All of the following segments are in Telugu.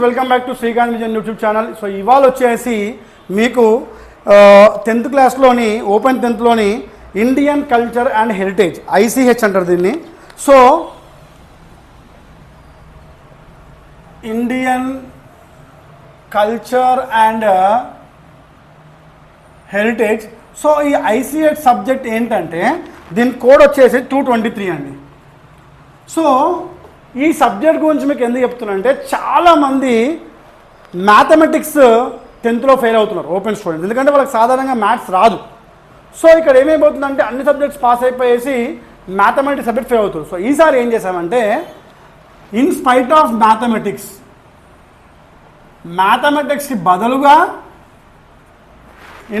Welcome back to Srikanth vision YouTube channel. So ఇవాళ వచ్చేసి మీకు 10th క్లాస్లోని ఓపెన్ 10thలోని Indian culture and heritage ICH అంటారు దీన్ని. So Indian culture and heritage. So ఈ ICH సబ్జెక్ట్ ఏంటంటే దీని కోడ్ వచ్చేసి 223 అండి. సో ఈ సబ్జెక్ట్ గురించి మీకు ఎందుకు చెప్తున్నా అంటే చాలామంది మ్యాథమెటిక్స్ 10thలో ఫెయిల్ అవుతున్నారు ఓపెన్ స్టూడెంట్స్, ఎందుకంటే వాళ్ళకి సాధారణంగా మ్యాథ్స్ రాదు. సో ఇక్కడ ఏమైపోతుందంటే అన్ని సబ్జెక్ట్స్ పాస్ అయిపోయేసి మ్యాథమెటిక్స్ సబ్జెక్ట్ ఫెయిల్ అవుతుంది. సో ఈసారి ఏం చేశామంటే ఇన్ స్పైట్ ఆఫ్ మ్యాథమెటిక్స్కి బదులుగా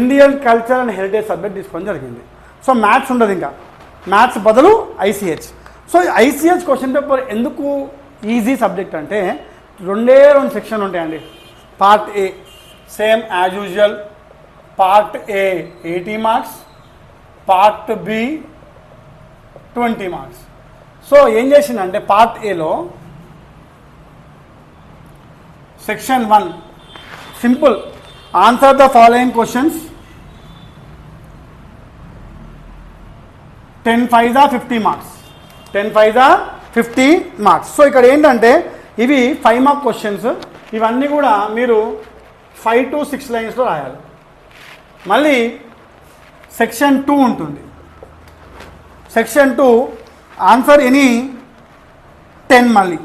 Indian culture and heritage subject తీసుకోవడం జరిగింది. సో మ్యాథ్స్ ఉండదు, ఇంకా మ్యాథ్స్ బదులు ICH. So ICH question paper ఎందుకు ఈజీ సబ్జెక్ట్ అంటే రెండు సెక్షన్ ఉంటాయండి. Part A same as usual, part A 80 marks, part B 20 marks. So ఏం చేసిందంటే పార్ట్ ఏలో section 1 simple answer the following questions 10 5 50 marks, 10 5 50 marks. So ఇక్కడ ఏంటంటే ఇవి 5 మార్క్ క్వశ్చన్స్. ఇవన్నీ కూడా మీరు 5 to 6 లైన్స్లో రాయాలి. మళ్ళీ సెక్షన్ 2 ఉంటుంది. సెక్షన్ 2 ఆన్సర్ ఎనీ 10, మళ్ళీ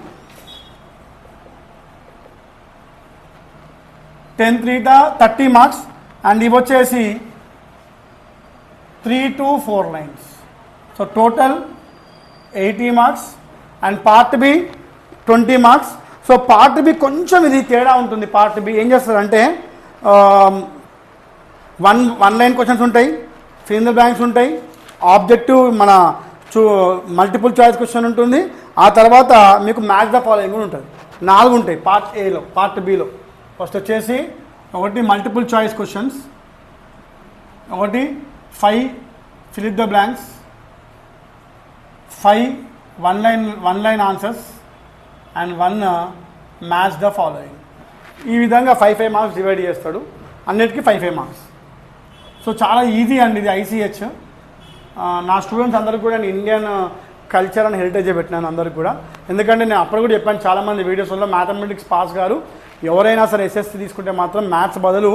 10 3 30 మార్క్స్. అండ్ ఇవి వచ్చేసి 3 to 4 lines. So total 80 marks. And part B 20 marks. So part B కొంచెం ఇది తేడా ఉంటుంది. పార్ట్ బి ఏం చేస్తారంటే వన్ లైన్ క్వశ్చన్స్ ఉంటాయి, ఫిల్ ఇన్ ద బ్లాంక్స్ ఉంటాయి, ఆబ్జెక్టివ్ మన మల్టిపుల్ చాయిస్ క్వశ్చన్ ఉంటుంది. ఆ తర్వాత మీకు మ్యాచ్ ద ఫాలోయింగ్ కూడా ఉంటుంది. 4 ఉంటాయి పార్ట్ ఏలో. పార్ట్ బిలో ఫస్ట్ వచ్చేసి ఒకటి మల్టిపుల్ చాయిస్ క్వశ్చన్స్, ఒకటి 5 fill in the blanks, 5 one line answers and 1 match the following. ఈ విధంగా 5 మార్క్స్ డివైడ్ చేస్తాడు. అన్నిటికీ 5 మార్క్స్. సో చాలా ఈజీ అండి ఇది ICH. నా స్టూడెంట్స్ అందరికి కూడా నేను ఇండియన్ కల్చర్ అండ్ హెరిటేజ్ పెట్టినాను అందరికి కూడా. ఎందుకంటే నేను అప్పుడు కూడా చెప్పాను చాలామంది వీడియోస్లో మ్యాథమెటిక్స్ పాస్ గారు ఎవరైనా సరే SSC తీసుకుంటే మాత్రం మ్యాథ్స్ బదులు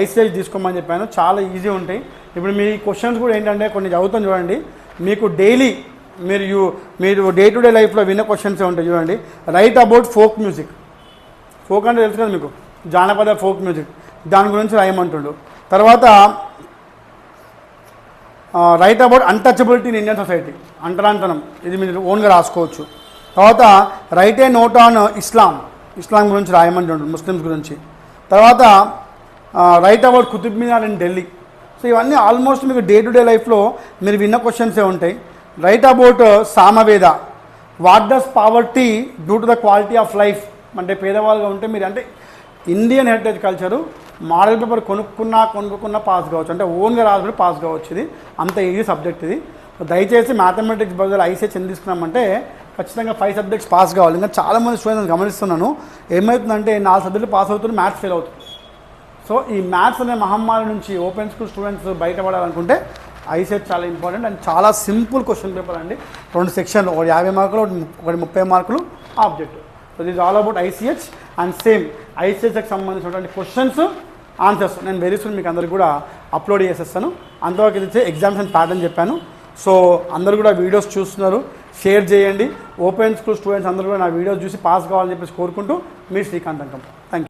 ICH తీసుకోమని చెప్పాను. చాలా ఈజీ ఉంటాయి. ఇప్పుడు మీ క్వశ్చన్స్ కూడా ఏంటంటే కొన్ని చదువుతాను చూడండి. మీకు డైలీ మీరు డే టు డే లైఫ్లో విన్న క్వశ్చన్స్ ఉంటాయి చూడండి. Write about folk music. Folk అంటే తెలుసు కదా మీకు, జానపద ఫోక్ మ్యూజిక్, దాని గురించి రాయమంటుండు. తర్వాత right about untouchability in Indian society, అంటరాంతనం, ఇది మీరు ఓన్గా రాసుకోవచ్చు. తర్వాత right a note on Islam గురించి రాయమంటుండు, ముస్లిమ్స్ గురించి. తర్వాత right about Qutub Minar in Delhi. So ఇవన్నీ ఆల్మోస్ట్ మీకు డే టు డే లైఫ్లో మీరు విన్న క్వశ్చన్సే ఉంటాయి. Right about Samaveda, what does poverty due to the quality of life, అంటే పేదవాళ్ళుగా ఉంటే మీరు అంటే Indian heritage culture model paper కొనుక్కున్నా పాస్ కావచ్చు, అంటే ఓన్గా రాసుకుంటే పాస్ కావచ్చు. ఇది అంత ఈజీ సబ్జెక్ట్ ఇది. దయచేసి మ్యాథమెటిక్స్ బదులు ICH ఎందుకు తీసుకున్నామంటే ఖచ్చితంగా 5 సబ్జెక్ట్స్ పాస్ కావాలి. ఇంకా చాలామంది స్టూడెంట్స్ గమనిస్తున్నాను, ఏమవుతుందంటే 4 సబ్జెక్టులు పాస్ అవుతుంది, మ్యాథ్స్ ఫెయిల్ అవుతుంది. సో ఈ మ్యాథ్స్ అనే మహమ్మారి నుంచి ఓపెన్ స్కూల్ స్టూడెంట్స్ బయటపడాలనుకుంటే ICH చాలా ఇంపార్టెంట్. అండ్ చాలా సింపుల్ క్వశ్చన్ పేపర్ అండి. 2 సెక్షన్లు, ఒకటి 50 మార్కులు, ఒకటి 30 మార్కులు object. So this all about ICH. And same ICHకి సంబంధించినటువంటి క్వశ్చన్స్ ఆన్సర్స్ నేను వెరీ సూన్ మీకు అందరికి కూడా అప్లోడ్ చేసేస్తాను. అంతవరకు ఇది ఎగ్జామ్స్ ప్యాటర్న్ చెప్పాను. సో అందరూ కూడా వీడియోస్ చూస్తున్నారు, షేర్ చేయండి. ఓపెన్ స్కూల్ స్టూడెంట్స్ అందరూ కూడా నా వీడియోస్ చూసి పాస్ కావాలని చెప్పేసి కోరుకుంటూ మీ శ్రీకాంత్ అంకం.